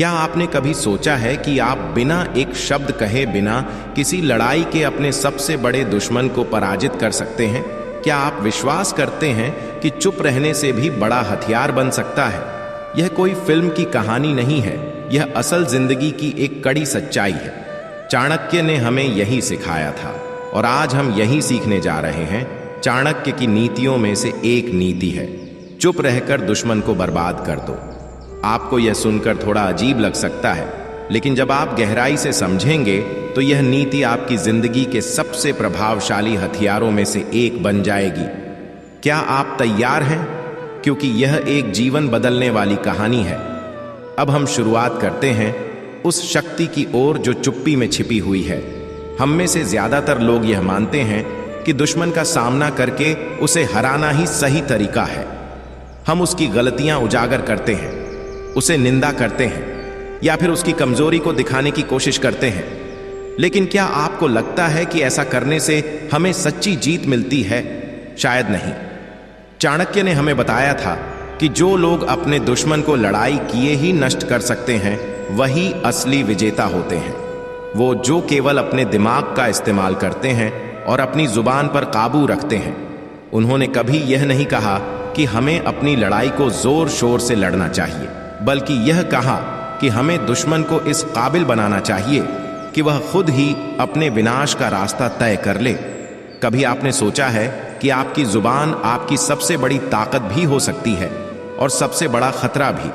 क्या आपने कभी सोचा है कि आप बिना एक शब्द कहे बिना किसी लड़ाई के अपने सबसे बड़े दुश्मन को पराजित कर सकते हैं? क्या आप विश्वास करते हैं कि चुप रहने से भी बड़ा हथियार बन सकता है? यह कोई फिल्म की कहानी नहीं है, यह असल जिंदगी की एक कड़ी सच्चाई है। चाणक्य ने हमें यही सिखाया था और आज हम यही सीखने जा रहे हैं। चाणक्य की नीतियों में से एक नीति है, चुप रहकर दुश्मन को बर्बाद कर दो। आपको यह सुनकर थोड़ा अजीब लग सकता है, लेकिन जब आप गहराई से समझेंगे तो यह नीति आपकी जिंदगी के सबसे प्रभावशाली हथियारों में से एक बन जाएगी। क्या आप तैयार हैं? क्योंकि यह एक जीवन बदलने वाली कहानी है। अब हम शुरुआत करते हैं उस शक्ति की ओर जो चुप्पी में छिपी हुई है। हम में से ज्यादातर लोग यह मानते हैं कि दुश्मन का सामना करके उसे हराना ही सही तरीका है। हम उसकी गलतियां उजागर करते हैं, उसे निंदा करते हैं या फिर उसकी कमजोरी को दिखाने की कोशिश करते हैं। लेकिन क्या आपको लगता है कि ऐसा करने से हमें सच्ची जीत मिलती है? शायद नहीं। चाणक्य ने हमें बताया था कि जो लोग अपने दुश्मन को लड़ाई किए ही नष्ट कर सकते हैं वही असली विजेता होते हैं। वो जो केवल अपने दिमाग का इस्तेमाल करते हैं और अपनी जुबान पर काबू रखते हैं। उन्होंने कभी यह नहीं कहा कि हमें अपनी लड़ाई को जोर शोर से लड़ना चाहिए, बल्कि यह कहा कि हमें दुश्मन को इस काबिल बनाना चाहिए कि वह खुद ही अपने विनाश का रास्ता तय कर ले। कभी आपने सोचा है कि आपकी जुबान आपकी सबसे बड़ी ताकत भी हो सकती है और सबसे बड़ा खतरा भी?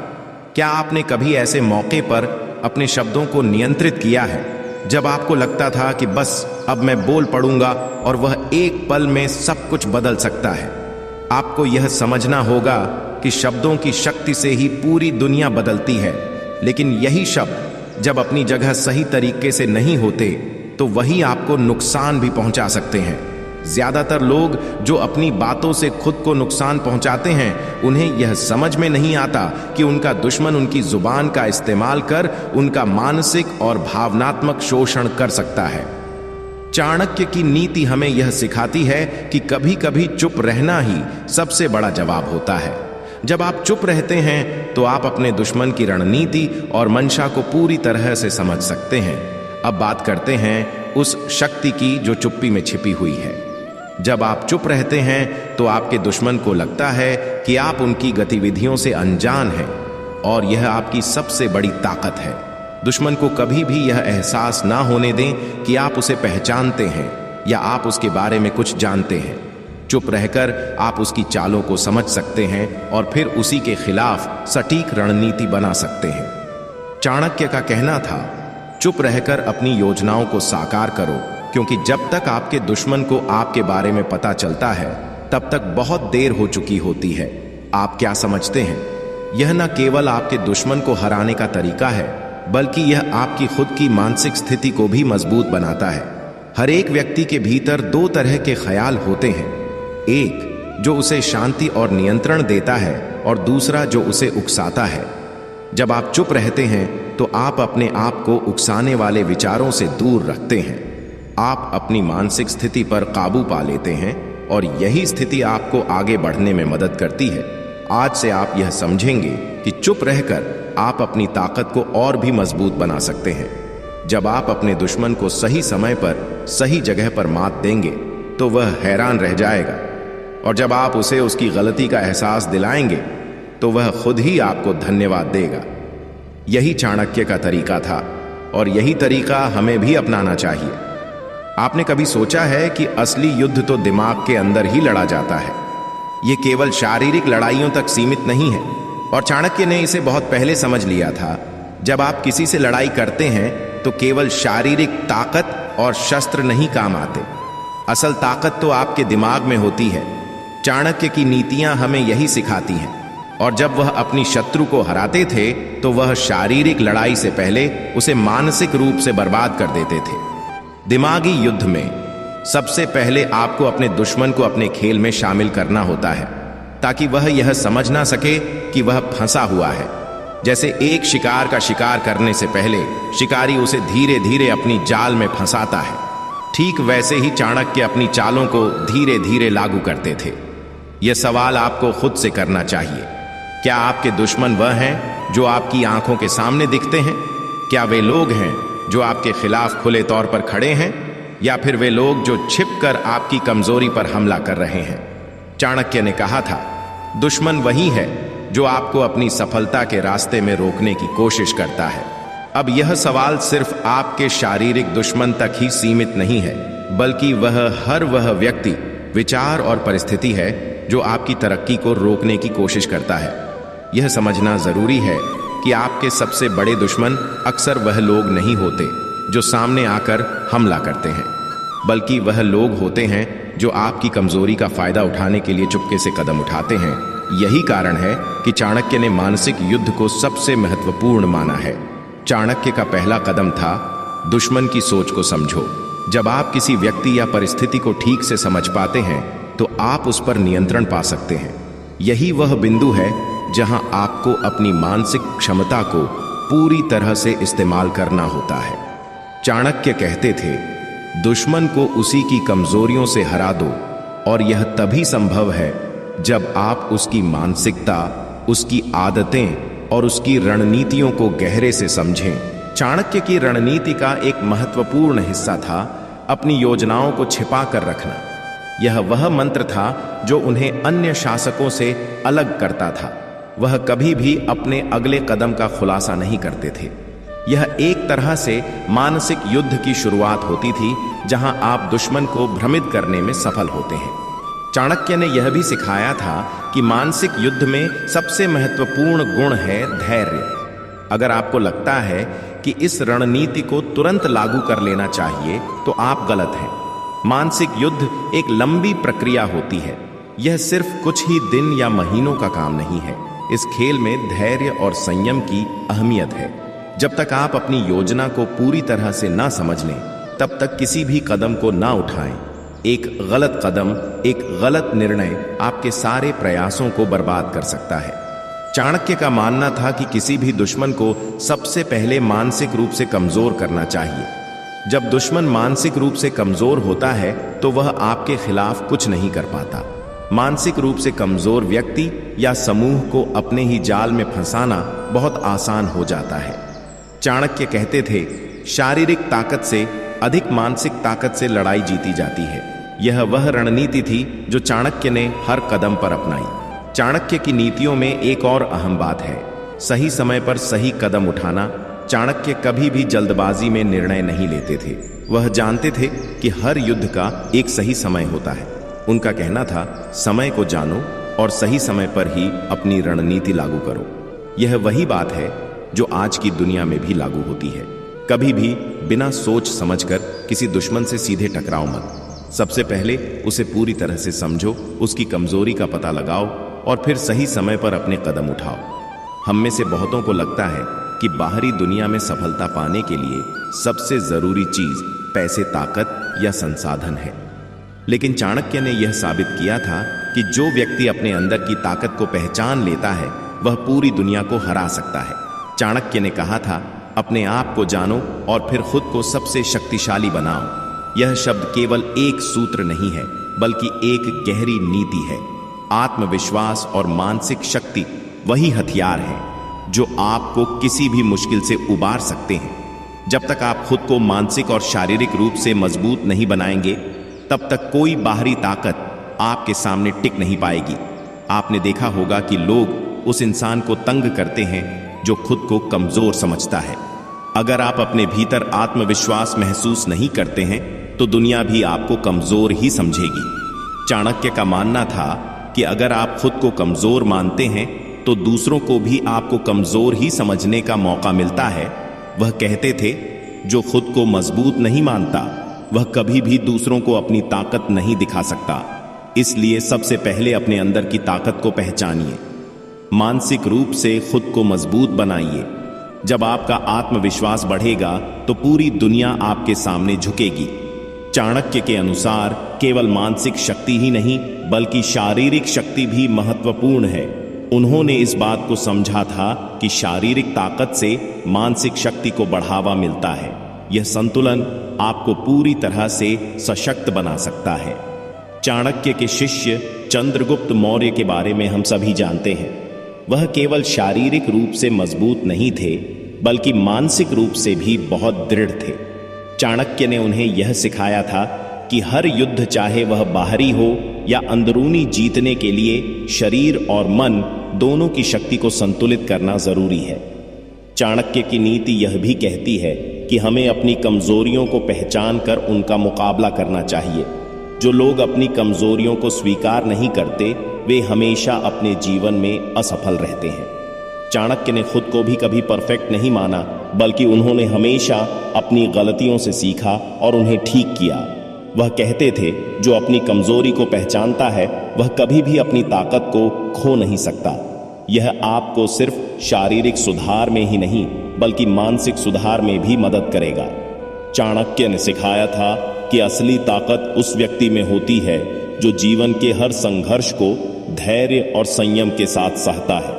क्या आपने कभी ऐसे मौके पर अपने शब्दों को नियंत्रित किया है जब आपको लगता था कि बस अब मैं बोल पड़ूंगा और वह एक पल में सब कुछ बदल सकता है? आपको यह समझना होगा कि शब्दों की शक्ति से ही पूरी दुनिया बदलती है, लेकिन यही शब्द जब अपनी जगह सही तरीके से नहीं होते तो वही आपको नुकसान भी पहुंचा सकते हैं। ज्यादातर लोग जो अपनी बातों से खुद को नुकसान पहुंचाते हैं, उन्हें यह समझ में नहीं आता कि उनका दुश्मन उनकी जुबान का इस्तेमाल कर उनका मानसिक और भावनात्मक शोषण कर सकता है। चाणक्य की नीति हमें यह सिखाती है कि कभी कभी चुप रहना ही सबसे बड़ा जवाब होता है। जब आप चुप रहते हैं तो आप अपने दुश्मन की रणनीति और मंशा को पूरी तरह से समझ सकते हैं। अब बात करते हैं उस शक्ति की जो चुप्पी में छिपी हुई है। जब आप चुप रहते हैं तो आपके दुश्मन को लगता है कि आप उनकी गतिविधियों से अनजान हैं और यह आपकी सबसे बड़ी ताकत है। दुश्मन को कभी भी यह एहसास ना होने दें कि आप उसे पहचानते हैं या आप उसके बारे में कुछ जानते हैं। चुप रहकर आप उसकी चालों को समझ सकते हैं और फिर उसी के खिलाफ सटीक रणनीति बना सकते हैं। चाणक्य का कहना था, चुप रहकर अपनी योजनाओं को साकार करो, क्योंकि जब तक आपके दुश्मन को आपके बारे में पता चलता है तब तक बहुत देर हो चुकी होती है। आप क्या समझते हैं? यह न केवल आपके दुश्मन को हराने का तरीका है, बल्कि यह आपकी खुद की मानसिक स्थिति को भी मजबूत बनाता है। हर एक व्यक्ति के भीतर दो तरह के ख्याल होते हैं, एक जो उसे शांति और नियंत्रण देता है और दूसरा जो उसे उकसाता है। जब आप चुप रहते हैं तो आप अपने आप को उकसाने वाले विचारों से दूर रखते हैं। आप अपनी मानसिक स्थिति पर काबू पा लेते हैं और यही स्थिति आपको आगे बढ़ने में मदद करती है। आज से आप यह समझेंगे कि चुप रहकर आप अपनी ताकत को और भी मजबूत बना सकते हैं। जब आप अपने दुश्मन को सही समय पर सही जगह पर मात देंगे तो वह हैरान रह जाएगा, और जब आप उसे उसकी गलती का एहसास दिलाएंगे तो वह खुद ही आपको धन्यवाद देगा। यही चाणक्य का तरीका था और यही तरीका हमें भी अपनाना चाहिए। आपने कभी सोचा है कि असली युद्ध तो दिमाग के अंदर ही लड़ा जाता है? यह केवल शारीरिक लड़ाइयों तक सीमित नहीं है और चाणक्य ने इसे बहुत पहले समझ लिया था। जब आप किसी से लड़ाई करते हैं तो केवल शारीरिक ताकत और शस्त्र नहीं काम आते, असल ताकत तो आपके दिमाग में होती है। चाणक्य की नीतियां हमें यही सिखाती हैं, और जब वह अपनी शत्रु को हराते थे तो वह शारीरिक लड़ाई से पहले उसे मानसिक रूप से बर्बाद कर देते थे। दिमागी युद्ध में सबसे पहले आपको अपने दुश्मन को अपने खेल में शामिल करना होता है, ताकि वह यह समझ ना सके कि वह फंसा हुआ है। जैसे एक शिकार का शिकार करने से पहले शिकारी उसे धीरे धीरे अपनी जाल में फंसाता है, ठीक वैसे ही चाणक्य अपनी चालों को धीरे धीरे लागू करते थे। यह सवाल आपको खुद से करना चाहिए, क्या आपके दुश्मन वह हैं जो आपकी आंखों के सामने दिखते हैं? क्या वे लोग हैं जो आपके खिलाफ खुले तौर पर खड़े हैं, या फिर वे लोग जो छिपकर आपकी कमजोरी पर हमला कर रहे हैं? चाणक्य ने कहा था, दुश्मन वही है जो आपको अपनी सफलता के रास्ते में रोकने की कोशिश करता है। अब यह सवाल सिर्फ आपके शारीरिक दुश्मन तक ही सीमित नहीं है, बल्कि वह व्यक्ति, विचार और परिस्थिति है जो आपकी तरक्की को रोकने की कोशिश करता है। यह समझना जरूरी है कि आपके सबसे बड़े दुश्मन अक्सर वह लोग नहीं होते जो सामने आकर हमला करते हैं, बल्कि वह लोग होते हैं जो आपकी कमजोरी का फायदा उठाने के लिए चुपके से कदम उठाते हैं। यही कारण है कि चाणक्य ने मानसिक युद्ध को सबसे महत्वपूर्ण माना है। चाणक्य का पहला कदम था, दुश्मन की सोच को समझो। जब आप किसी व्यक्ति या परिस्थिति को ठीक से समझ पाते हैं तो आप उस पर नियंत्रण पा सकते हैं। यही वह बिंदु है जहां आपको अपनी मानसिक क्षमता को पूरी तरह से इस्तेमाल करना होता है। चाणक्य कहते थे, दुश्मन को उसी की कमजोरियों से हरा दो, और यह तभी संभव है जब आप उसकी मानसिकता, उसकी आदतें और उसकी रणनीतियों को गहरे से समझें। चाणक्य की रणनीति का एक महत्वपूर्ण हिस्सा था अपनी योजनाओं को छिपा कर रखना। यह वह मंत्र था जो उन्हें अन्य शासकों से अलग करता था। वह कभी भी अपने अगले कदम का खुलासा नहीं करते थे। यह एक तरह से मानसिक युद्ध की शुरुआत होती थी जहां आप दुश्मन को भ्रमित करने में सफल होते हैं। चाणक्य ने यह भी सिखाया था कि मानसिक युद्ध में सबसे महत्वपूर्ण गुण है धैर्य। अगर आपको लगता है कि इस रणनीति को तुरंत लागू कर लेना चाहिए तो आप गलत हैं। मानसिक युद्ध एक लंबी प्रक्रिया होती है। यह सिर्फ कुछ ही दिन या महीनों का काम नहीं है। इस खेल में धैर्य और संयम की अहमियत है। जब तक आप अपनी योजना को पूरी तरह से ना समझ लें, तब तक किसी भी कदम को ना उठाएं। एक गलत कदम, एक गलत निर्णय आपके सारे प्रयासों को बर्बाद कर सकता है। चाणक्य का मानना था कि किसी भी दुश्मन को सबसे पहले मानसिक रूप से कमजोर करना चाहिए। जब दुश्मन मानसिक रूप से कमजोर होता है तो वह आपके खिलाफ कुछ नहीं कर पाता। मानसिक रूप से कमजोर व्यक्ति या समूह को अपने ही जाल में फंसाना बहुत आसान हो जाता है। चाणक्य कहते थे, शारीरिक ताकत से अधिक मानसिक ताकत से लड़ाई जीती जाती है। यह वह रणनीति थी जो चाणक्य ने हर कदम पर अपनाई। चाणक्य की नीतियों में एक और अहम बात है, सही समय पर सही कदम उठाना। चाणक्य कभी भी जल्दबाजी में निर्णय नहीं लेते थे। वह जानते थे कि हर युद्ध का एक सही समय होता है। उनका कहना था, समय को जानो और सही समय पर ही अपनी रणनीति लागू करो। यह वही बात है जो आज की दुनिया में भी लागू होती है। कभी भी बिना सोच समझकर किसी दुश्मन से सीधे टकराओ मत। सबसे पहले उसे पूरी तरह से समझो, उसकी कमजोरी का पता लगाओ और फिर सही समय पर अपने कदम उठाओ। हम में से बहुतों को लगता है कि बाहरी दुनिया में सफलता पाने के लिए सबसे जरूरी चीज पैसे, ताकत या संसाधन है। लेकिन चाणक्य ने यह साबित किया था कि जो व्यक्ति अपने अंदर की ताकत को पहचान लेता है वह पूरी दुनिया को हरा सकता है। चाणक्य ने कहा था, अपने आप को जानो और फिर खुद को सबसे शक्तिशाली बनाओ। यह शब्द केवल एक सूत्र नहीं है, बल्कि एक गहरी नीति है। आत्मविश्वास और मानसिक शक्ति वही हथियार है जो आपको किसी भी मुश्किल से उबार सकते हैं। जब तक आप खुद को मानसिक और शारीरिक रूप से मजबूत नहीं बनाएंगे, तब तक कोई बाहरी ताकत आपके सामने टिक नहीं पाएगी। आपने देखा होगा कि लोग उस इंसान को तंग करते हैं जो खुद को कमजोर समझता है। अगर आप अपने भीतर आत्मविश्वास महसूस नहीं करते हैं तो दुनिया भी आपको कमजोर ही समझेगी। चाणक्य का मानना था कि अगर आप खुद को कमजोर मानते हैं तो दूसरों को भी आपको कमजोर ही समझने का मौका मिलता है। वह कहते थे, जो खुद को मजबूत नहीं मानता वह कभी भी दूसरों को अपनी ताकत नहीं दिखा सकता। इसलिए सबसे पहले अपने अंदर की ताकत को पहचानिए। मानसिक रूप से खुद को मजबूत बनाइए। जब आपका आत्मविश्वास बढ़ेगा तो पूरी दुनिया आपके सामने झुकेगी। चाणक्य के अनुसार केवल मानसिक शक्ति ही नहीं बल्कि शारीरिक शक्ति भी महत्वपूर्ण है। उन्होंने इस बात को समझा था कि शारीरिक ताकत से मानसिक शक्ति को बढ़ावा मिलता है। यह संतुलन आपको पूरी तरह से सशक्त बना सकता है। चाणक्य के शिष्य चंद्रगुप्त मौर्य के बारे में हम सभी जानते हैं। वह केवल शारीरिक रूप से मजबूत नहीं थे, बल्कि मानसिक रूप से भी बहुत दृढ़ थे। चाणक्य ने उन्हें यह सिखाया था कि हर युद्ध, चाहे वह बाहरी हो या अंदरूनी, जीतने के लिए शरीर और मन दोनों की शक्ति को संतुलित करना जरूरी है। चाणक्य की नीति यह भी कहती है कि हमें अपनी कमजोरियों को पहचान कर उनका मुकाबला करना चाहिए। जो लोग अपनी कमजोरियों को स्वीकार नहीं करते, वे हमेशा अपने जीवन में असफल रहते हैं। चाणक्य ने खुद को भी कभी परफेक्ट नहीं माना, बल्कि उन्होंने हमेशा अपनी गलतियों से सीखा और उन्हें ठीक किया। वह कहते थे, जो अपनी कमजोरी को पहचानता है वह कभी भी अपनी ताकत को खो नहीं सकता। यह आपको सिर्फ शारीरिक सुधार में ही नहीं, बल्कि मानसिक सुधार में भी मदद करेगा। चाणक्य ने सिखाया था कि असली ताकत उस व्यक्ति में होती है जो जीवन के हर संघर्ष को धैर्य और संयम के साथ सहता है।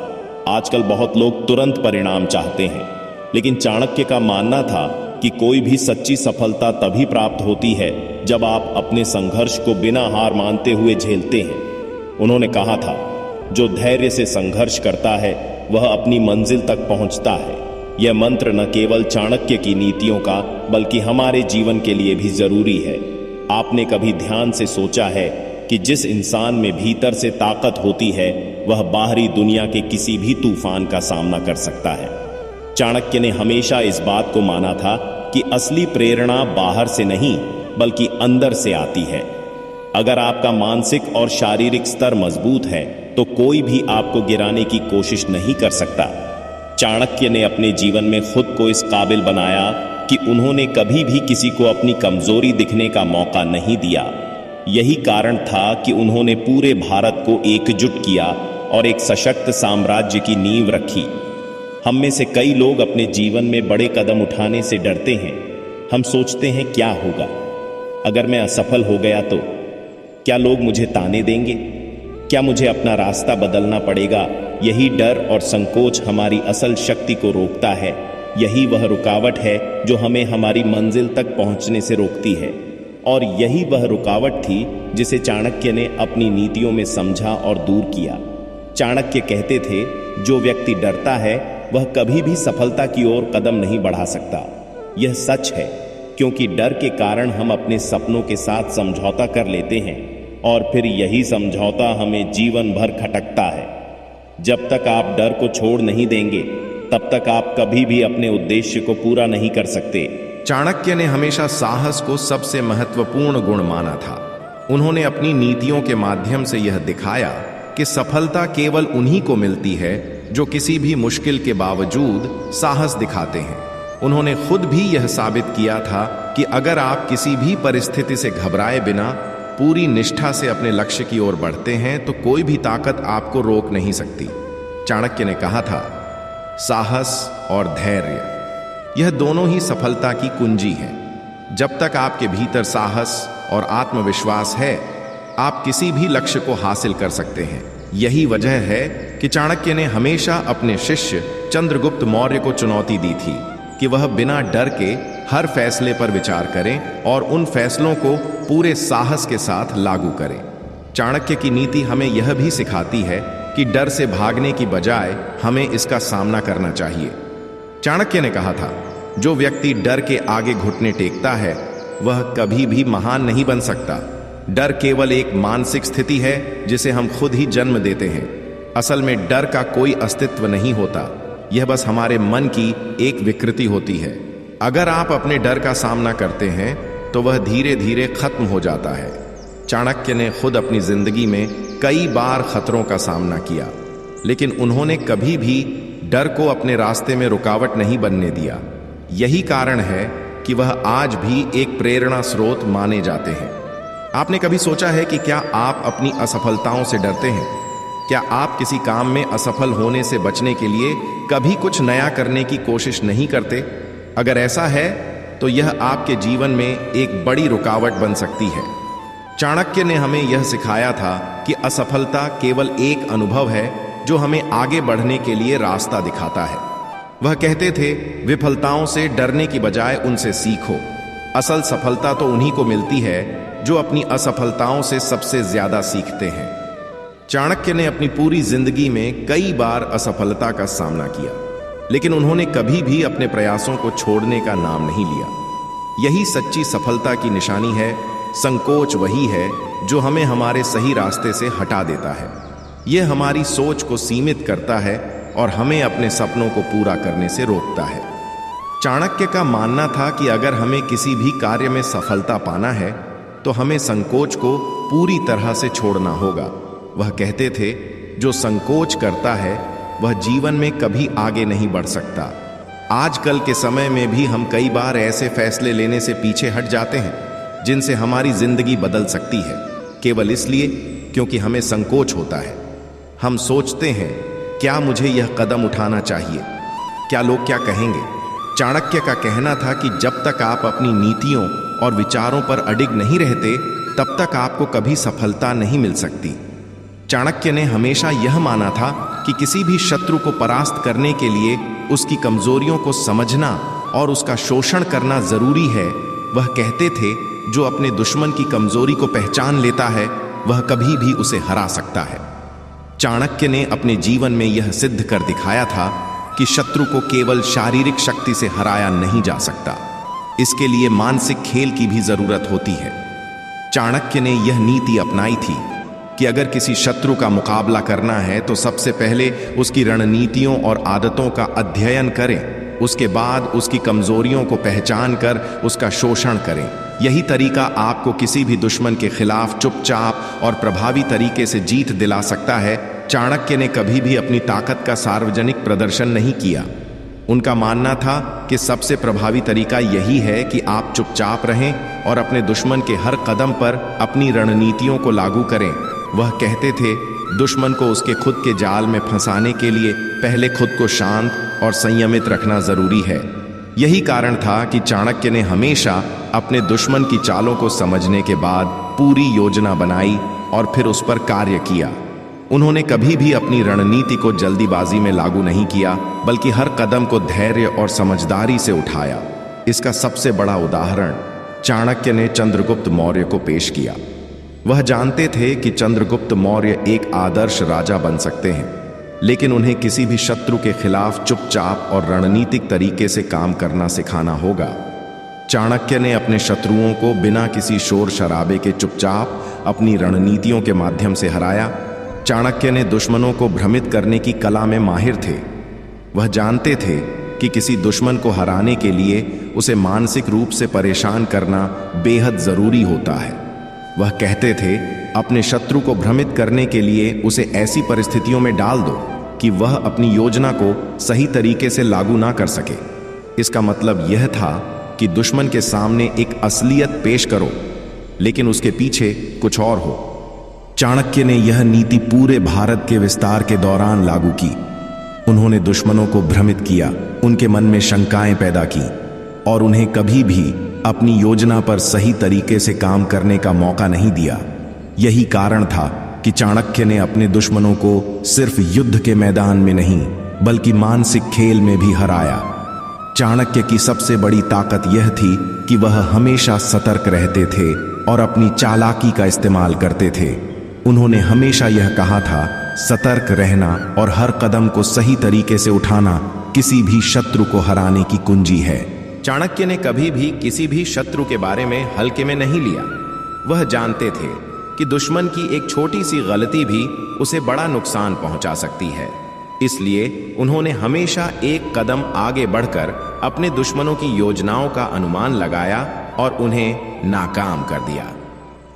आजकल बहुत लोग तुरंत परिणाम चाहते हैं, लेकिन चाणक्य का मानना था कि कोई भी सच्ची सफलता तभी प्राप्त होती है जब आप अपने संघर्ष को बिना हार मानते हुए झेलते हैं। उन्होंने कहा था, जो धैर्य से संघर्ष करता है वह अपनी मंजिल तक पहुंचता है। यह मंत्र न केवल चाणक्य की नीतियों का, बल्कि हमारे जीवन के लिए भी जरूरी है। आपने कभी ध्यान से सोचा है कि जिस इंसान में भीतर से ताकत होती है, वह बाहरी दुनिया के किसी भी तूफान का सामना कर सकता है। चाणक्य ने हमेशा इस बात को माना था कि असली प्रेरणा बाहर से नहीं, बल्कि अंदर से आती है। अगर आपका मानसिक और शारीरिक स्तर मजबूत है, तो कोई भी आपको गिराने की कोशिश नहीं कर सकता। चाणक्य ने अपने जीवन में खुद को इस काबिल बनाया कि उन्होंने कभी भी किसी को अपनी कमजोरी दिखने का मौका नहीं दिया। यही कारण था कि उन्होंने पूरे भारत को एकजुट किया और एक सशक्त साम्राज्य की नींव रखी। हम में से कई लोग अपने जीवन में बड़े कदम उठाने से डरते हैं। हम सोचते हैं, क्या होगा अगर मैं असफल हो गया तो? क्या लोग मुझे ताने देंगे? क्या मुझे अपना रास्ता बदलना पड़ेगा? यही डर और संकोच हमारी असल शक्ति को रोकता है। यही वह रुकावट है जो हमें हमारी मंजिल तक पहुंचने से रोकती है। और यही वह रुकावट थी जिसे चाणक्य ने अपनी नीतियों में समझा और दूर किया। चाणक्य कहते थे, जो व्यक्ति डरता है वह कभी भी सफलता की ओर कदम नहीं बढ़ा सकता। यह सच है, क्योंकि डर के कारण हम अपने सपनों के साथ समझौता कर लेते हैं और फिर यही समझौता हमें जीवन भर खटकता है। जब तक आप डर को छोड़ नहीं देंगे, तब तक आप कभी भी अपने उद्देश्य को पूरा नहीं कर सकते। चाणक्य ने हमेशा साहस को सबसे महत्वपूर्ण गुण माना था। उन्होंने अपनी नीतियों के माध्यम से यह दिखाया कि सफलता केवल उन्हीं को मिलती है जो किसी भी मुश्किल के बावजूद साहस दिखाते हैं। उन्होंने खुद भी यह साबित किया था कि अगर आप किसी भी परिस्थिति से घबराए बिना पूरी निष्ठा से अपने लक्ष्य की ओर बढ़ते हैं, तो कोई भी ताकत आपको रोक नहीं सकती। चाणक्य ने कहा था, साहस और धैर्य, यह दोनों ही सफलता की कुंजी है। जब तक आपके भीतर साहस और आत्मविश्वास है, आप किसी भी लक्ष्य को हासिल कर सकते हैं। यही वजह है कि चाणक्य ने हमेशा अपने शिष्य चंद्रगुप्त मौर्य को चुनौती दी थी कि वह बिना डर के हर फैसले पर विचार करें और उन फैसलों को पूरे साहस के साथ लागू करें। चाणक्य की नीति हमें यह भी सिखाती है कि डर से भागने की बजाय हमें इसका सामना करना चाहिए। चाणक्य ने कहा था, जो व्यक्ति डर के आगे घुटने टेकता है वह कभी भी महान नहीं बन सकता। डर केवल एक मानसिक स्थिति है जिसे हम खुद ही जन्म देते हैं। असल में डर का कोई अस्तित्व नहीं होता, यह बस हमारे मन की एक विकृति होती है। अगर आप अपने डर का सामना करते हैं तो वह धीरे धीरे खत्म हो जाता है। चाणक्य ने खुद अपनी जिंदगी में कई बार खतरों का सामना किया, लेकिन उन्होंने कभी भी डर को अपने रास्ते में रुकावट नहीं बनने दिया। यही कारण है कि वह आज भी एक प्रेरणा स्रोत माने जाते हैं। आपने कभी सोचा है कि क्या आप अपनी असफलताओं से डरते हैं? क्या आप किसी काम में असफल होने से बचने के लिए कभी कुछ नया करने की कोशिश नहीं करते? अगर ऐसा है तो यह आपके जीवन में एक बड़ी रुकावट बन सकती है। चाणक्य ने हमें यह सिखाया था कि असफलता केवल एक अनुभव है जो हमें आगे बढ़ने के लिए रास्ता दिखाता है। वह कहते थे, विफलताओं से डरने की बजाय उनसे सीखो। असल सफलता तो उन्हीं को मिलती है जो अपनी असफलताओं से सबसे ज्यादा सीखते हैं। चाणक्य ने अपनी पूरी जिंदगी में कई बार असफलता का सामना किया, लेकिन उन्होंने कभी भी अपने प्रयासों को छोड़ने का नाम नहीं लिया। यही सच्ची सफलता की निशानी है। संकोच वही है जो हमें हमारे सही रास्ते से हटा देता है। यह हमारी सोच को सीमित करता है और हमें अपने सपनों को पूरा करने से रोकता है। चाणक्य का मानना था कि अगर हमें किसी भी कार्य में सफलता पाना है तो हमें संकोच को पूरी तरह से छोड़ना होगा। वह कहते थे, जो संकोच करता है वह जीवन में कभी आगे नहीं बढ़ सकता। आजकल के समय में भी हम कई बार ऐसे फैसले लेने से पीछे हट जाते हैं जिनसे हमारी जिंदगी बदल सकती है, केवल इसलिए क्योंकि हमें संकोच होता है। हम सोचते हैं, क्या मुझे यह कदम उठाना चाहिए? क्या लोग क्या कहेंगे? चाणक्य का कहना था कि जब तक आप अपनी नीतियों और विचारों पर अडिग नहीं रहते, तब तक आपको कभी सफलता नहीं मिल सकती। चाणक्य ने हमेशा यह माना था कि किसी भी शत्रु को परास्त करने के लिए उसकी कमजोरियों को समझना और उसका शोषण करना जरूरी है। वह कहते थे, जो अपने दुश्मन की कमजोरी को पहचान लेता है वह कभी भी उसे हरा सकता है। चाणक्य ने अपने जीवन में यह सिद्ध कर दिखाया था कि शत्रु को केवल शारीरिक शक्ति से हराया नहीं जा सकता, इसके लिए मानसिक खेल की भी जरूरत होती है। चाणक्य ने यह नीति अपनाई थी कि अगर किसी शत्रु का मुकाबला करना है तो सबसे पहले उसकी रणनीतियों और आदतों का अध्ययन करें, उसके बाद उसकी कमजोरियों को पहचान कर उसका शोषण करें। यही तरीका आपको किसी भी दुश्मन के खिलाफ चुपचाप और प्रभावी तरीके से जीत दिला सकता है। चाणक्य ने कभी भी अपनी ताकत का सार्वजनिक प्रदर्शन नहीं किया। उनका मानना था कि सबसे प्रभावी तरीका यही है कि आप चुपचाप रहें और अपने दुश्मन के हर कदम पर अपनी रणनीतियों को लागू करें। वह कहते थे, दुश्मन को उसके खुद के जाल में फंसाने के लिए पहले खुद को शांत और संयमित रखना जरूरी है। यही कारण था कि चाणक्य ने हमेशा अपने दुश्मन की चालों को समझने के बाद पूरी योजना बनाई और फिर उस पर कार्य किया। उन्होंने कभी भी अपनी रणनीति को जल्दीबाजी में लागू नहीं किया, बल्कि हर कदम को धैर्य और समझदारी से उठाया। इसका सबसे बड़ा उदाहरण चाणक्य ने चंद्रगुप्त मौर्य को पेश किया। वह जानते थे कि चंद्रगुप्त मौर्य एक आदर्श राजा बन सकते हैं, लेकिन उन्हें किसी भी शत्रु के खिलाफ चुपचाप और रणनीतिक तरीके से काम करना सिखाना होगा। चाणक्य ने अपने शत्रुओं को बिना किसी शोर शराबे के चुपचाप अपनी रणनीतियों के माध्यम से हराया। चाणक्य ने दुश्मनों को भ्रमित करने की कला में माहिर थे। वह जानते थे कि किसी दुश्मन को हराने के लिए उसे मानसिक रूप से परेशान करना बेहद जरूरी होता है। वह कहते थे, अपने शत्रु को भ्रमित करने के लिए उसे ऐसी परिस्थितियों में डाल दो कि वह अपनी योजना को सही तरीके से लागू ना कर सके। इसका मतलब यह था कि दुश्मन के सामने एक असलियत पेश करो, लेकिन उसके पीछे कुछ और हो। चाणक्य ने यह नीति पूरे भारत के विस्तार के दौरान लागू की। उन्होंने दुश्मनों को भ्रमित किया, उनके मन में शंकाएं पैदा की और उन्हें कभी भी अपनी योजना पर सही तरीके से काम करने का मौका नहीं दिया। यही कारण था कि चाणक्य ने अपने दुश्मनों को सिर्फ युद्ध के मैदान में नहीं, बल्कि मानसिक खेल में भी हराया। चाणक्य की सबसे बड़ी ताकत यह थी कि वह हमेशा सतर्क रहते थे और अपनी चालाकी का इस्तेमाल करते थे। उन्होंने हमेशा यह कहा था, सतर्क रहना और हर कदम को सही तरीके से उठाना किसी भी शत्रु को हराने की कुंजी है। चाणक्य ने कभी भी किसी भी शत्रु के बारे में हल्के में नहीं लिया। वह जानते थे कि दुश्मन की एक छोटी सी गलती भी उसे बड़ा नुकसान पहुंचा सकती है। इसलिए उन्होंने हमेशा एक कदम आगे बढ़कर अपने दुश्मनों की योजनाओं का अनुमान लगाया और उन्हें नाकाम कर दिया।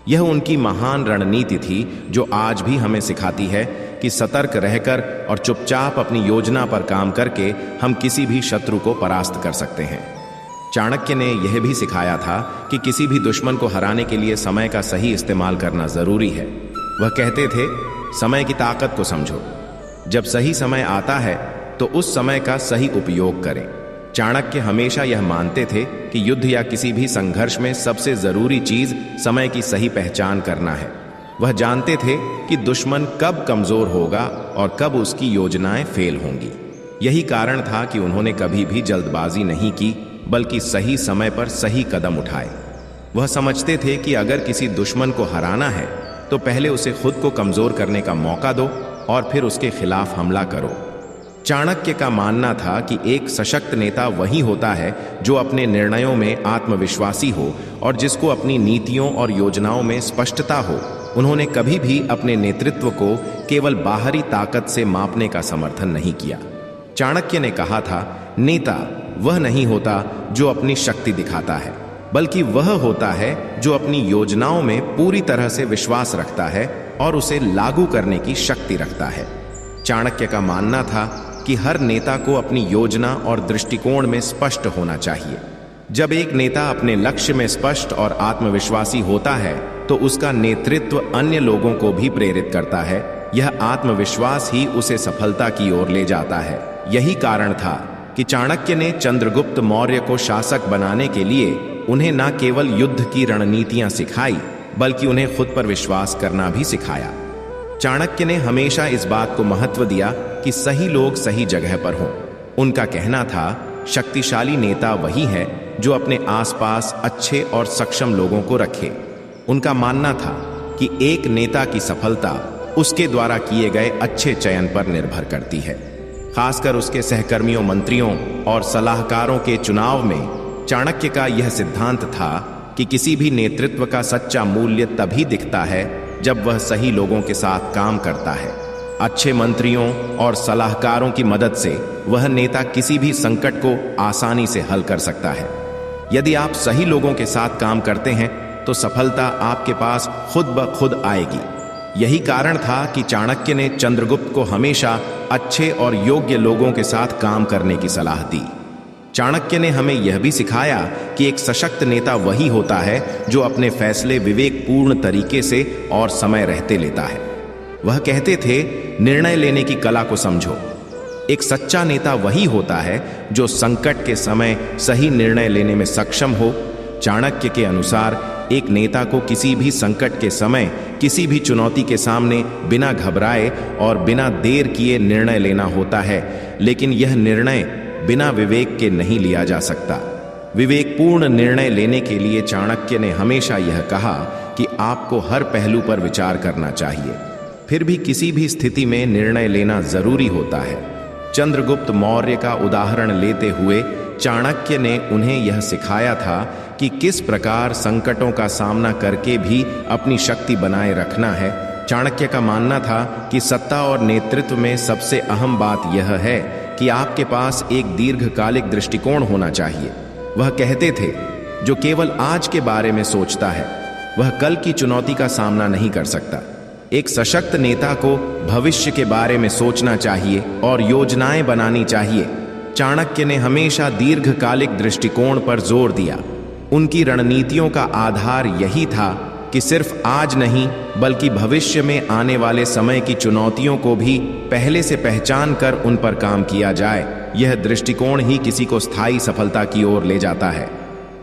यह उनकी महान रणनीति थी, जो आज भी हमें सिखाती है कि सतर्क रहकर और चुपचाप अपनी योजना पर काम करके हम किसी भी शत्रु को परास्त कर सकते हैं। चाणक्य ने यह भी सिखाया था कि किसी भी दुश्मन को हराने के लिए समय का सही इस्तेमाल करना जरूरी है। वह कहते थे, समय की ताकत को समझो। जब सही समय आता है तो उस समय का सही उपयोग करें। चाणक्य हमेशा यह मानते थे कि युद्ध या किसी भी संघर्ष में सबसे जरूरी चीज समय की सही पहचान करना है। वह जानते थे कि दुश्मन कब कमजोर होगा और कब उसकी योजनाएं फेल होंगी। यही कारण था कि उन्होंने कभी भी जल्दबाजी नहीं की, बल्कि सही समय पर सही कदम उठाए। वह समझते थे कि अगर किसी दुश्मन को हराना है तो पहले उसे खुद को कमजोर करने का मौका दो और फिर उसके खिलाफ हमला करो। चाणक्य का मानना था कि एक सशक्त नेता वही होता है जो अपने निर्णयों में आत्मविश्वासी हो और जिसको अपनी नीतियों और योजनाओं में स्पष्टता हो। उन्होंने कभी भी अपने नेतृत्व को केवल बाहरी ताकत से मापने का समर्थन नहीं किया। चाणक्य ने कहा था, नेता वह नहीं होता जो अपनी शक्ति दिखाता है, बल्कि वह होता है जो अपनी योजनाओं में पूरी तरह से विश्वास रखता है और उसे लागू करने की शक्ति रखता है। चाणक्य का मानना था कि हर नेता को अपनी योजना और दृष्टिकोण में स्पष्ट होना चाहिए। जब एक नेता अपने लक्ष्य में स्पष्ट और आत्मविश्वासी होता है तो उसका नेतृत्व अन्य लोगों को भी प्रेरित करता है। यह आत्मविश्वास ही उसे सफलता की ओर ले जाता है। यही कारण था कि चाणक्य ने चंद्रगुप्त मौर्य को शासक बनाने के लिए उन्हें न केवल युद्ध की रणनीतियां सिखाई, बल्कि उन्हें खुद पर विश्वास करना भी सिखाया। चाणक्य ने हमेशा इस बात को महत्व दिया कि सही लोग सही जगह पर हों। उनका कहना था, शक्तिशाली नेता वही है जो अपने आसपास अच्छे और सक्षम लोगों को रखे। उनका मानना था कि एक नेता की सफलता उसके द्वारा किए गए अच्छे चयन पर निर्भर करती है। खासकर उसके सहकर्मियों, मंत्रियों और सलाहकारों के चुनाव में चाणक्य का यह सिद्धांत था कि किसी भी नेतृत्व का सच्चा मूल्य तभी दिखता है जब वह सही लोगों के साथ काम करता है। अच्छे मंत्रियों और सलाहकारों की मदद से वह नेता किसी भी संकट को आसानी से हल कर सकता है। यदि आप सही लोगों के साथ काम करते हैं तो सफलता आपके पास खुद ब खुद आएगी। यही कारण था कि चाणक्य ने चंद्रगुप्त को हमेशा अच्छे और योग्य लोगों के साथ काम करने की सलाह दी। चाणक्य ने हमें यह भी सिखाया कि एक सशक्त नेता वही होता है जो अपने फैसले विवेकपूर्ण तरीके से और समय रहते लेता है। वह कहते थे, निर्णय लेने की कला को समझो। एक सच्चा नेता वही होता है जो संकट के समय सही निर्णय लेने में सक्षम हो। चाणक्य के अनुसार एक नेता को किसी भी संकट के समय, किसी भी चुनौती के सामने बिना घबराए और बिना देर किए निर्णय लेना होता है, लेकिन यह निर्णय बिना विवेक के नहीं लिया जा सकता। विवेकपूर्ण निर्णय लेने के लिए चाणक्य ने हमेशा यह कहा कि आपको हर पहलू पर विचार करना चाहिए, फिर भी किसी भी स्थिति में निर्णय लेना जरूरी होता है। चंद्रगुप्त मौर्य का उदाहरण लेते हुए चाणक्य ने उन्हें यह सिखाया था कि किस प्रकार संकटों का सामना करके भी अपनी शक्ति बनाए रखना है। चाणक्य का मानना था कि सत्ता और नेतृत्व में सबसे अहम बात यह है कि आपके पास एक दीर्घकालिक दृष्टिकोण होना चाहिए। वह कहते थे, जो केवल आज के बारे में सोचता है वह कल की चुनौती का सामना नहीं कर सकता। एक सशक्त नेता को भविष्य के बारे में सोचना चाहिए और योजनाएं बनानी चाहिए। चाणक्य ने हमेशा दीर्घकालिक दृष्टिकोण पर जोर दिया। उनकी रणनीतियों का आधार यही था कि सिर्फ आज नहीं बल्कि भविष्य में आने वाले समय की चुनौतियों को भी पहले से पहचान कर उन पर काम किया जाए। यह दृष्टिकोण ही किसी को स्थायी सफलता की ओर ले जाता है।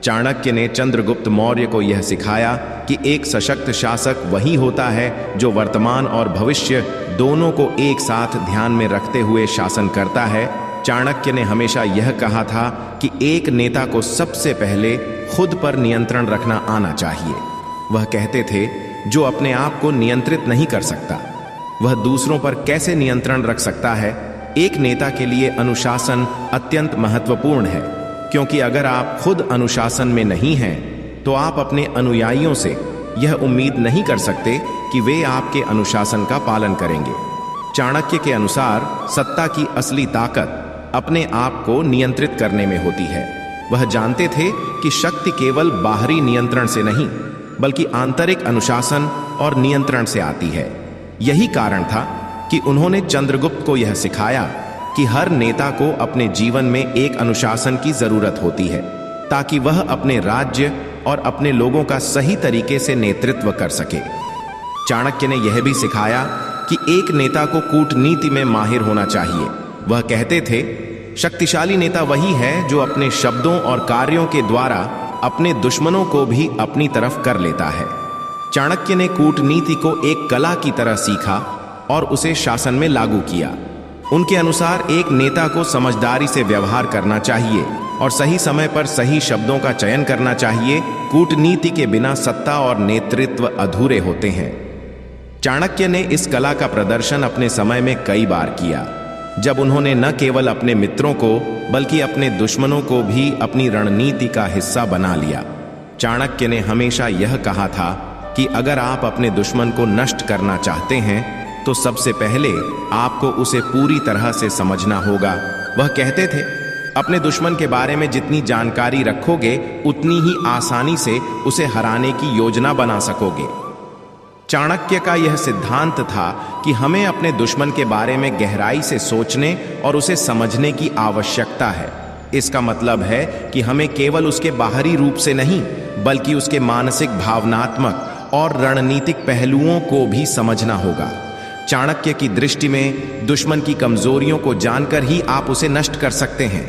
चाणक्य ने चंद्रगुप्त मौर्य को यह सिखाया कि एक सशक्त शासक वही होता है जो वर्तमान और भविष्य दोनों को एक साथ ध्यान में रखते हुए शासन करता है। चाणक्य ने हमेशा यह कहा था कि एक नेता को सबसे पहले खुद पर नियंत्रण रखना आना चाहिए। वह कहते थे, जो अपने आप को नियंत्रित नहीं कर सकता वह दूसरों पर कैसे नियंत्रण रख सकता है। एक नेता के लिए अनुशासन अत्यंत महत्वपूर्ण है, क्योंकि अगर आप खुद अनुशासन में नहीं हैं तो आप अपने अनुयायियों से यह उम्मीद नहीं कर सकते कि वे आपके अनुशासन का पालन करेंगे। चाणक्य के अनुसार सत्ता की असली ताकत अपने आप को नियंत्रित करने में होती है। वह जानते थे कि शक्ति केवल बाहरी नियंत्रण से नहीं बल्कि आंतरिक अनुशासन और नियंत्रण से आती है। यही कारण था कि उन्होंने चंद्रगुप्त को यह सिखाया कि हर नेता को अपने जीवन में एक अनुशासन की जरूरत होती है, ताकि वह अपने राज्य और अपने लोगों का सही तरीके से नेतृत्व कर सके। चाणक्य ने यह भी सिखाया कि एक नेता को कूटनीति में माहिर होना चाहिए। वह कहते थे, शक्तिशाली नेता वही है जो अपने शब्दों और कार्यों के द्वारा अपने दुश्मनों को भी अपनी तरफ कर लेता है। चाणक्य ने कूटनीति को एक कला की तरह सीखा और उसे शासन में लागू किया। उनके अनुसार एक नेता को समझदारी से व्यवहार करना चाहिए और सही समय पर सही शब्दों का चयन करना चाहिए। कूटनीति के बिना सत्ता और नेतृत्व अधूरे होते हैं। चाणक्य ने इस कला का प्रदर्शन अपने समय में कई बार किया, जब उन्होंने न केवल अपने मित्रों को बल्कि अपने दुश्मनों को भी अपनी रणनीति का हिस्सा बना लिया। चाणक्य ने हमेशा यह कहा था कि अगर आप अपने दुश्मन को नष्ट करना चाहते हैं तो सबसे पहले आपको उसे पूरी तरह से समझना होगा। वह कहते थे, अपने दुश्मन के बारे में जितनी जानकारी रखोगे उतनी ही आसानी से उसे हराने की योजना बना सकोगे। चाणक्य का यह सिद्धांत था कि हमें अपने दुश्मन के बारे में गहराई से सोचने और उसे समझने की आवश्यकता है। इसका मतलब है कि हमें केवल उसके बाहरी रूप से नहीं बल्कि उसके मानसिक, भावनात्मक और रणनीतिक पहलुओं को भी समझना होगा। चाणक्य की दृष्टि में दुश्मन की कमजोरियों को जानकर ही आप उसे नष्ट कर सकते हैं।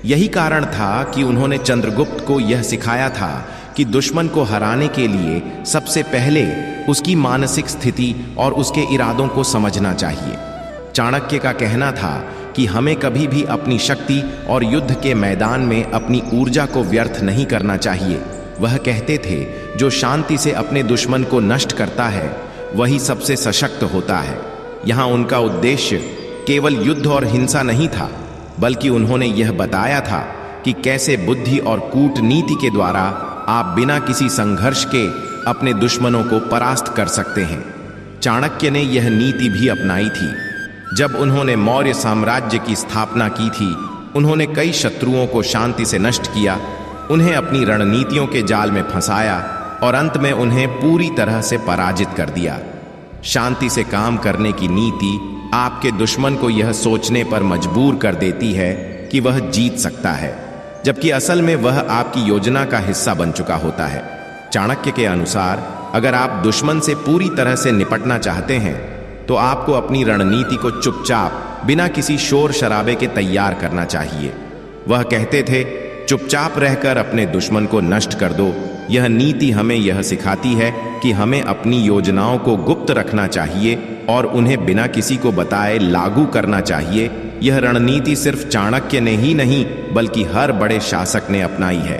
यही कारण था कि उन्होंने चंद्रगुप्त को यह सिखाया था कि दुश्मन को हराने के लिए सबसे पहले उसकी मानसिक स्थिति और उसके इरादों को समझना चाहिए। चाणक्य का कहना था कि हमें कभी भी अपनी शक्ति और युद्ध के मैदान में अपनी ऊर्जा को व्यर्थ नहीं करना चाहिए। वह कहते थे, जो शांति से अपने दुश्मन को नष्ट करता है वही सबसे सशक्त होता है। यहाँ उनका उद्देश्य केवल युद्ध और हिंसा नहीं था, बल्कि उन्होंने यह बताया था कि कैसे बुद्धि और कूटनीति के द्वारा आप बिना किसी संघर्ष के अपने दुश्मनों को परास्त कर सकते हैं। चाणक्य ने यह नीति भी अपनाई थी। जब उन्होंने मौर्य साम्राज्य की स्थापना की थी, उन्होंने कई शत्रुओं को शांति से नष्ट किया, उन्हें अपनी रणनीतियों के जाल में फंसाया और अंत में उन्हें पूरी तरह से पराजित कर दिया। शांति से काम करने की नीति आपके दुश्मन को यह सोचने पर मजबूर कर देती है कि वह जीत सकता है, जबकि असल में वह आपकी योजना का हिस्सा बन चुका होता है। चाणक्य के अनुसार अगर आप दुश्मन से पूरी तरह से निपटना चाहते हैं तो आपको अपनी रणनीति को चुपचाप बिना किसी शोर शराबे के तैयार करना चाहिए। वह कहते थे, चुपचाप रहकर अपने दुश्मन को नष्ट कर दो। यह नीति हमें यह सिखाती है कि हमें अपनी योजनाओं को गुप्त रखना चाहिए और उन्हें बिना किसी को बताए लागू करना चाहिए। यह रणनीति सिर्फ चाणक्य ने ही नहीं बल्कि हर बड़े शासक ने अपनाई है।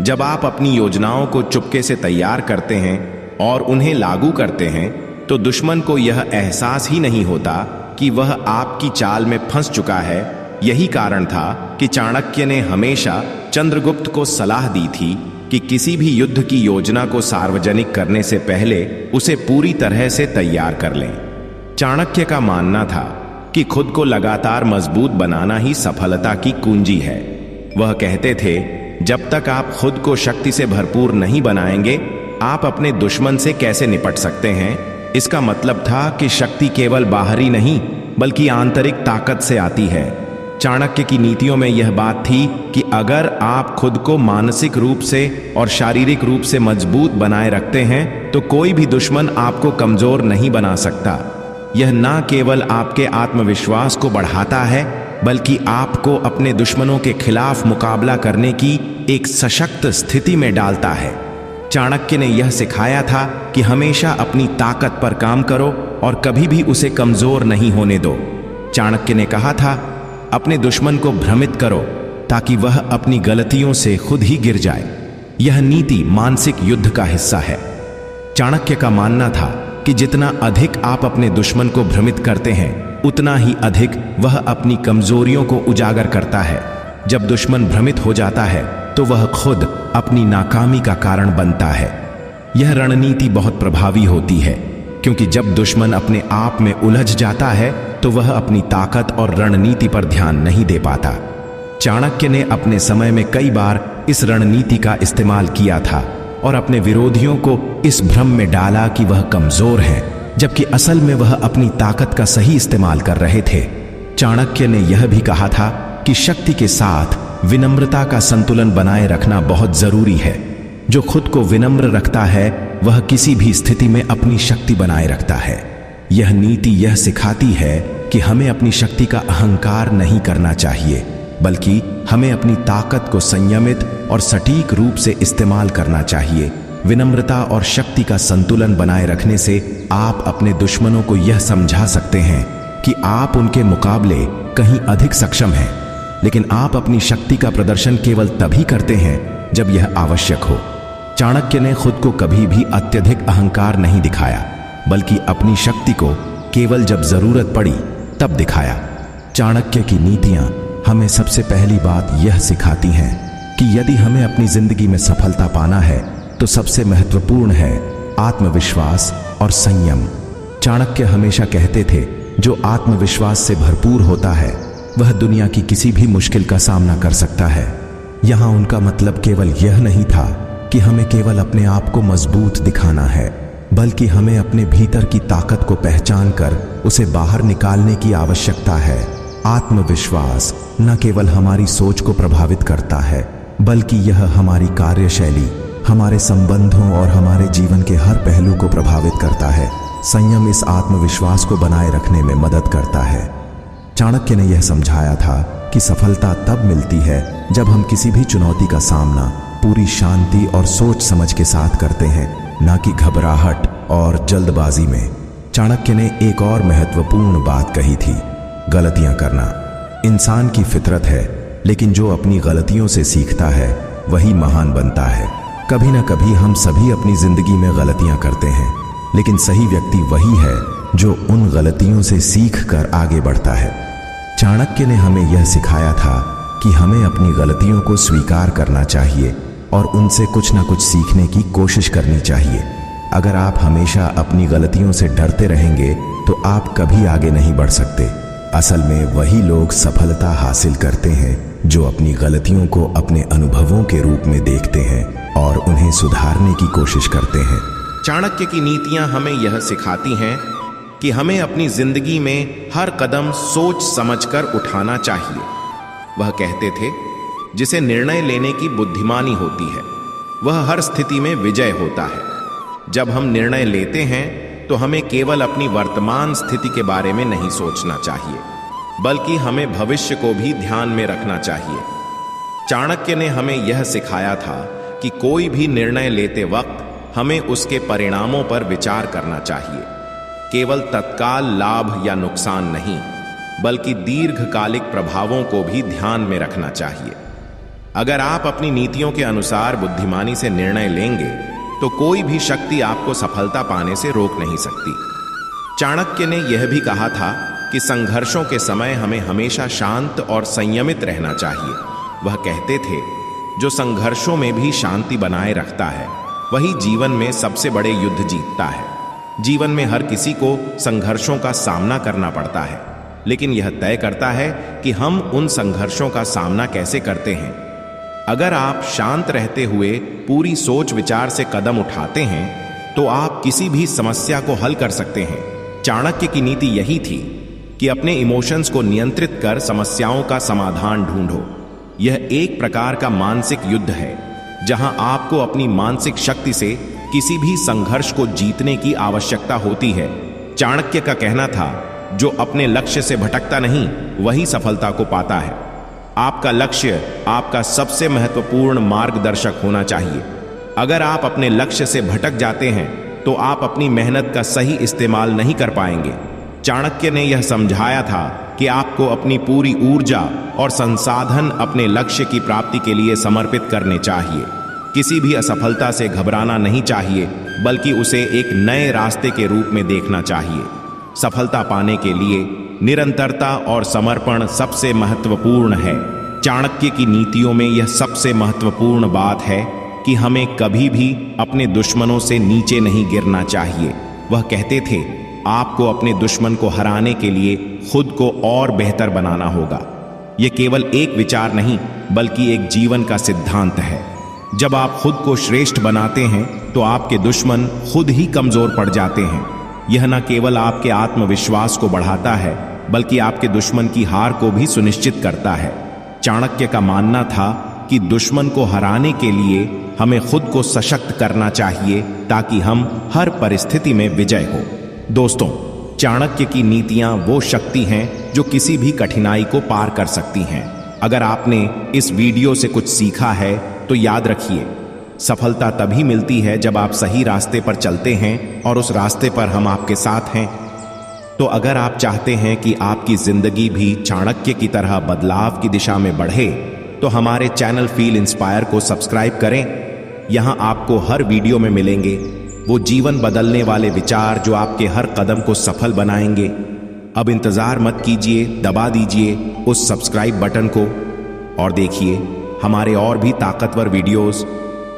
जब आप अपनी योजनाओं को चुपके से तैयार करते हैं और उन्हें लागू करते हैं तो दुश्मन को यह एहसास ही नहीं होता कि वह आपकी चाल में फंस चुका है। यही कारण था कि चाणक्य ने हमेशा चंद्रगुप्त को सलाह दी थी कि किसी भी युद्ध की योजना को सार्वजनिक करने से पहले उसे पूरी तरह से तैयार कर लें। चाणक्य का मानना था कि खुद को लगातार मजबूत बनाना ही सफलता की कुंजी है। वह कहते थे, जब तक आप खुद को शक्ति से भरपूर नहीं बनाएंगे, आप अपने दुश्मन से कैसे निपट सकते हैं। इसका मतलब था कि शक्ति केवल बाहरी नहीं बल्कि आंतरिक ताकत से आती है। चाणक्य की नीतियों में यह बात थी कि अगर आप खुद को मानसिक रूप से और शारीरिक रूप से मजबूत बनाए रखते हैं तो कोई भी दुश्मन आपको कमजोर नहीं बना सकता। यह न केवल आपके आत्मविश्वास को बढ़ाता है बल्कि आपको अपने दुश्मनों के खिलाफ मुकाबला करने की एक सशक्त स्थिति में डालता है। चाणक्य ने यह सिखाया था कि हमेशा अपनी ताकत पर काम करो और कभी भी उसे कमजोर नहीं होने दो। चाणक्य ने कहा था, अपने दुश्मन को भ्रमित करो ताकि वह अपनी गलतियों से खुद ही गिर जाए। यह नीति मानसिक युद्ध का हिस्सा है। चाणक्य का मानना था कि जितना अधिक आप अपने दुश्मन को भ्रमित करते हैं उतना ही अधिक वह अपनी कमजोरियों को उजागर करता है। जब दुश्मन भ्रमित हो जाता है तो वह खुद अपनी नाकामी का कारण बनता है। यह रणनीति बहुत प्रभावी होती है क्योंकि जब दुश्मन अपने आप में उलझ जाता है तो वह अपनी ताकत और रणनीति पर ध्यान नहीं दे पाता। चाणक्य ने अपने समय में कई बार इस रणनीति का इस्तेमाल किया था और अपने विरोधियों को इस भ्रम में डाला कि वह कमजोर हैं, जबकि असल में वह अपनी ताकत का सही इस्तेमाल कर रहे थे। चाणक्य ने यह भी कहा था कि शक्ति के साथ विनम्रता का संतुलन बनाए रखना बहुत जरूरी है। जो खुद को विनम्र रखता है वह किसी भी स्थिति में अपनी शक्ति बनाए रखता है। यह नीति यह सिखाती है कि हमें अपनी शक्ति का अहंकार नहीं करना चाहिए बल्कि हमें अपनी ताकत को संयमित और सटीक रूप से इस्तेमाल करना चाहिए। विनम्रता और शक्ति का संतुलन बनाए रखने से आप अपने दुश्मनों को यह समझा सकते हैं कि आप उनके मुकाबले कहीं अधिक सक्षम हैं, लेकिन आप अपनी शक्ति का प्रदर्शन केवल तभी करते हैं जब यह आवश्यक हो। चाणक्य ने खुद को कभी भी अत्यधिक अहंकार नहीं दिखाया। बल्कि अपनी शक्ति को केवल जब जरूरत पड़ी तब दिखाया। चाणक्य की नीतियां हमें सबसे पहली बात यह सिखाती हैं कि यदि हमें अपनी जिंदगी में सफलता पाना है तो सबसे महत्वपूर्ण है आत्मविश्वास और संयम। चाणक्य हमेशा कहते थे, जो आत्मविश्वास से भरपूर होता है वह दुनिया की किसी भी मुश्किल का सामना कर सकता है। यहां उनका मतलब केवल यह नहीं था कि हमें केवल अपने आप को मजबूत दिखाना है, बल्कि हमें अपने भीतर की ताकत को पहचान कर उसे बाहर निकालने की आवश्यकता है। आत्मविश्वास न केवल हमारी सोच को प्रभावित करता है, बल्कि यह हमारी कार्यशैली, हमारे संबंधों और हमारे जीवन के हर पहलू को प्रभावित करता है। संयम इस आत्मविश्वास को बनाए रखने में मदद करता है। चाणक्य ने यह समझाया था कि सफलता तब मिलती है जब हम किसी भी चुनौती का सामना पूरी शांति और सोच समझ के साथ करते हैं, न कि घबराहट और जल्दबाजी में। चाणक्य ने एक और महत्वपूर्ण बात कही थी, गलतियां करना इंसान की फितरत है, लेकिन जो अपनी गलतियों से सीखता है वही महान बनता है। कभी ना कभी हम सभी अपनी जिंदगी में गलतियां करते हैं, लेकिन सही व्यक्ति वही है जो उन गलतियों से सीख कर आगे बढ़ता है। चाणक्य ने हमें यह सिखाया था कि हमें अपनी गलतियों को स्वीकार करना चाहिए और उनसे कुछ ना कुछ सीखने की कोशिश करनी चाहिए। अगर आप हमेशा अपनी गलतियों से डरते रहेंगे तो आप कभी आगे नहीं बढ़ सकते। असल में वही लोग सफलता हासिल करते हैं जो अपनी गलतियों को अपने अनुभवों के रूप में देखते हैं और उन्हें सुधारने की कोशिश करते हैं। चाणक्य की नीतियां हमें यह सिखाती हैं कि हमें अपनी जिंदगी में हर कदम सोच समझकर उठाना चाहिए। वह कहते थे, जिसे निर्णय लेने की बुद्धिमानी होती है वह हर स्थिति में विजय होता है। जब हम निर्णय लेते हैं तो हमें केवल अपनी वर्तमान स्थिति के बारे में नहीं सोचना चाहिए, बल्कि हमें भविष्य को भी ध्यान में रखना चाहिए। चाणक्य ने हमें यह सिखाया था कि कोई भी निर्णय लेते वक्त हमें उसके परिणामों पर विचार करना चाहिए। केवल तत्काल लाभ या नुकसान नहीं, बल्कि दीर्घकालिक प्रभावों को भी ध्यान में रखना चाहिए। अगर आप अपनी नीतियों के अनुसार बुद्धिमानी से निर्णय लेंगे तो कोई भी शक्ति आपको सफलता पाने से रोक नहीं सकती। चाणक्य ने यह भी कहा था कि संघर्षों के समय हमें हमेशा शांत और संयमित रहना चाहिए। वह कहते थे, जो संघर्षों में भी शांति बनाए रखता है वही जीवन में सबसे बड़े युद्ध जीतता है। जीवन में हर किसी को संघर्षों का सामना करना पड़ता है, लेकिन यह तय करता है कि हम उन संघर्षों का सामना कैसे करते हैं। अगर आप शांत रहते हुए पूरी सोच विचार से कदम उठाते हैं तो आप किसी भी समस्या को हल कर सकते हैं। चाणक्य की नीति यही थी कि अपने इमोशंस को नियंत्रित कर समस्याओं का समाधान ढूंढो। यह एक प्रकार का मानसिक युद्ध है जहां आपको अपनी मानसिक शक्ति से किसी भी संघर्ष को जीतने की आवश्यकता होती है। चाणक्य का कहना था, जो अपने लक्ष्य से भटकता नहीं वही सफलता को पाता है। आपका लक्ष्य आपका सबसे महत्वपूर्ण मार्गदर्शक होना चाहिए। अगर आप अपने लक्ष्य से भटक जाते हैं तो आप अपनी मेहनत का सही इस्तेमाल नहीं कर पाएंगे। चाणक्य ने यह समझाया था कि आपको अपनी पूरी ऊर्जा और संसाधन अपने लक्ष्य की प्राप्ति के लिए समर्पित करने चाहिए। किसी भी असफलता से घबराना नहीं चाहिए, बल्कि उसे एक नए रास्ते के रूप में देखना चाहिए। सफलता पाने के लिए निरंतरता और समर्पण सबसे महत्वपूर्ण है। चाणक्य की नीतियों में यह सबसे महत्वपूर्ण बात है कि हमें कभी भी अपने दुश्मनों से नीचे नहीं गिरना चाहिए। वह कहते थे, आपको अपने दुश्मन को हराने के लिए खुद को और बेहतर बनाना होगा। यह केवल एक विचार नहीं, बल्कि एक जीवन का सिद्धांत है। जब आप खुद को श्रेष्ठ बनाते हैं तो आपके दुश्मन खुद ही कमजोर पड़ जाते हैं। यह न केवल आपके आत्मविश्वास को बढ़ाता है, बल्कि आपके दुश्मन की हार को भी सुनिश्चित करता है। चाणक्य का मानना था कि दुश्मन को हराने के लिए हमें खुद को सशक्त करना चाहिए ताकि हम हर परिस्थिति में विजय हो। दोस्तों, चाणक्य की नीतियां वो शक्ति हैं जो किसी भी कठिनाई को पार कर सकती हैं। अगर आपने इस वीडियो से कुछ सीखा है तो याद रखिए, सफलता तभी मिलती है जब आप सही रास्ते पर चलते हैं और उस रास्ते पर हम आपके साथ हैं। तो अगर आप चाहते हैं कि आपकी जिंदगी भी चाणक्य की तरह बदलाव की दिशा में बढ़े तो हमारे चैनल फील इंस्पायर को सब्सक्राइब करें। यहां आपको हर वीडियो में मिलेंगे वो जीवन बदलने वाले विचार जो आपके हर कदम को सफल बनाएंगे। अब इंतजार मत कीजिए, दबा दीजिए उस सब्सक्राइब बटन को और देखिए हमारे और भी ताकतवर वीडियोस।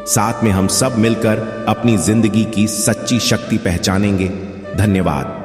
साथ में हम सब मिलकर अपनी जिंदगी की सच्ची शक्ति पहचानेंगे। धन्यवाद।